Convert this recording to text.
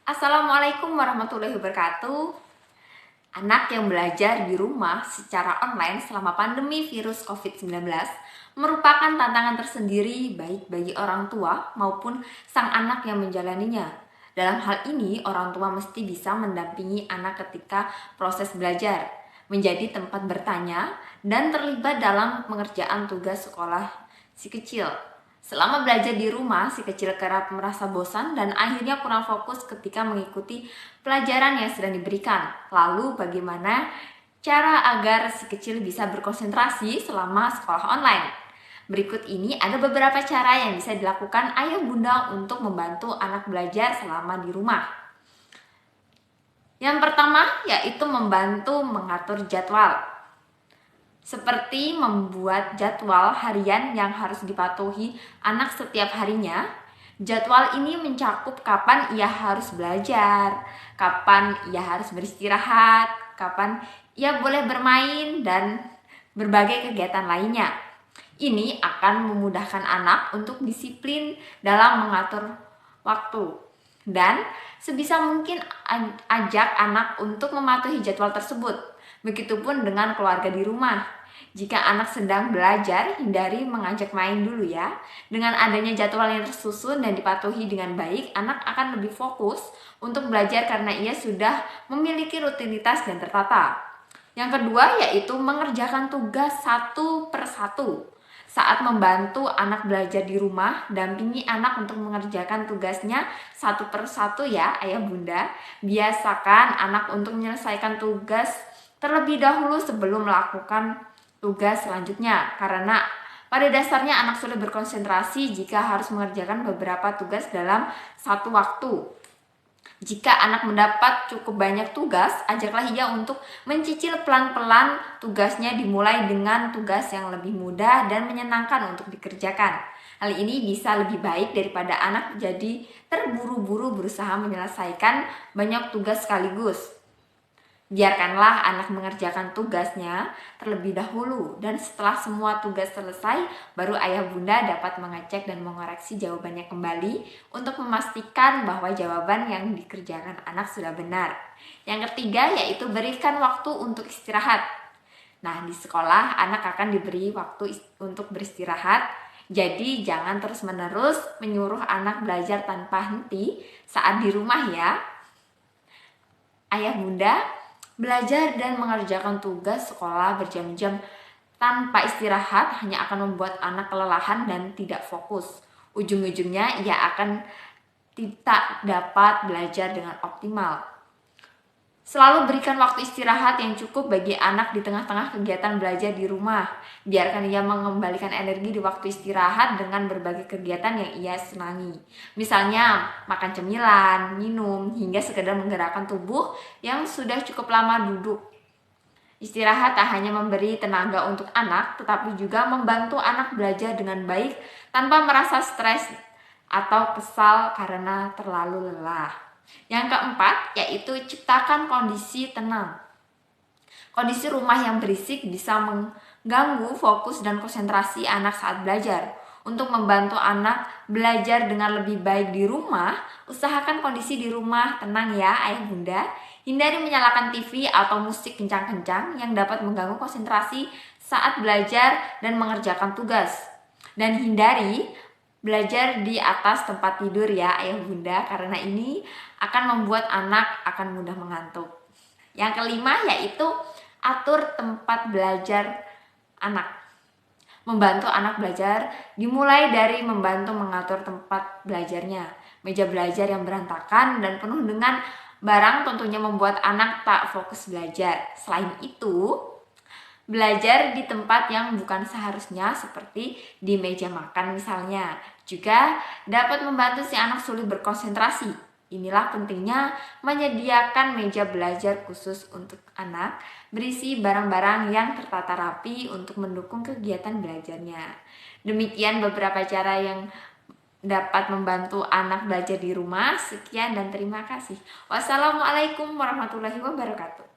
Assalamualaikum warahmatullahi wabarakatuh. Anak yang belajar di rumah secara online selama pandemi virus COVID-19 merupakan tantangan tersendiri baik bagi orang tua maupun sang anak yang menjalaninya. Dalam hal ini, orang tua mesti bisa mendampingi anak ketika proses belajar, menjadi tempat bertanya, dan terlibat dalam pengerjaan tugas sekolah si kecil. Selama belajar di rumah, si kecil kerap merasa bosan dan akhirnya kurang fokus ketika mengikuti pelajaran yang sedang diberikan. Lalu bagaimana cara agar si kecil bisa berkonsentrasi selama sekolah online? Berikut ini ada beberapa cara yang bisa dilakukan ayah bunda untuk membantu anak belajar selama di rumah. Yang pertama yaitu membantu mengatur jadwal. Seperti membuat jadwal harian yang harus dipatuhi anak setiap harinya. Jadwal ini mencakup kapan ia harus belajar, kapan ia harus beristirahat, kapan ia boleh bermain, dan berbagai kegiatan lainnya. Ini akan memudahkan anak untuk disiplin dalam mengatur waktu. Dan sebisa mungkin ajak anak untuk mematuhi jadwal tersebut. Begitupun dengan keluarga di rumah. Jika anak sedang belajar, hindari mengajak main dulu ya. Dengan adanya jadwal yang tersusun dan dipatuhi dengan baik, anak akan lebih fokus untuk belajar karena ia sudah memiliki rutinitas dan tertata. Yang kedua yaitu mengerjakan tugas satu per satu. Saat membantu anak belajar di rumah, dampingi anak untuk mengerjakan tugasnya satu per satu ya ayah bunda. Biasakan anak untuk menyelesaikan tugas terlebih dahulu sebelum melakukan tugas selanjutnya. Karena pada dasarnya anak sudah berkonsentrasi jika harus mengerjakan beberapa tugas dalam satu waktu. Jika anak mendapat cukup banyak tugas, ajaklah ia untuk mencicil pelan-pelan tugasnya, dimulai dengan tugas yang lebih mudah dan menyenangkan untuk dikerjakan. Hal ini bisa lebih baik daripada anak jadi terburu-buru berusaha menyelesaikan banyak tugas sekaligus. Biarkanlah anak mengerjakan tugasnya terlebih dahulu, dan setelah semua tugas selesai, baru ayah bunda dapat mengecek dan mengoreksi jawabannya kembali untuk memastikan bahwa jawaban yang dikerjakan anak sudah benar. Yang ketiga yaitu berikan waktu untuk istirahat. Nah, di sekolah anak akan diberi waktu untuk beristirahat. Jadi jangan terus-menerus menyuruh anak belajar tanpa henti saat di rumah ya. Ayah bunda, belajar dan mengerjakan tugas sekolah berjam-jam tanpa istirahat hanya akan membuat anak kelelahan dan tidak fokus. Ujung-ujungnya ia akan tidak dapat belajar dengan optimal. Selalu berikan waktu istirahat yang cukup bagi anak di tengah-tengah kegiatan belajar di rumah. Biarkan ia mengembalikan energi di waktu istirahat dengan berbagai kegiatan yang ia senangi. Misalnya makan cemilan, minum, hingga sekedar menggerakkan tubuh yang sudah cukup lama duduk. Istirahat tak hanya memberi tenaga untuk anak, tetapi juga membantu anak belajar dengan baik tanpa merasa stres atau kesal karena terlalu lelah. Yang keempat yaitu ciptakan kondisi tenang. Kondisi rumah yang berisik bisa mengganggu fokus dan konsentrasi anak saat belajar. Untuk membantu anak belajar dengan lebih baik di rumah, usahakan kondisi di rumah tenang ya ayah bunda. Hindari menyalakan TV atau musik kencang-kencang yang dapat mengganggu konsentrasi saat belajar dan mengerjakan tugas. Dan hindari belajar di atas tempat tidur ya ayah bunda, karena ini akan membuat anak akan mudah mengantuk. Yang kelima yaitu atur tempat belajar anak. Membantu anak belajar dimulai dari membantu mengatur tempat belajarnya. Meja belajar yang berantakan dan penuh dengan barang tentunya membuat anak tak fokus belajar. Selain itu, belajar di tempat yang bukan seharusnya seperti di meja makan misalnya juga dapat membantu si anak sulit berkonsentrasi. Inilah pentingnya menyediakan meja belajar khusus untuk anak berisi barang-barang yang tertata rapi untuk mendukung kegiatan belajarnya. Demikian beberapa cara yang dapat membantu anak belajar di rumah. Sekian dan terima kasih. Wassalamualaikum warahmatullahi wabarakatuh.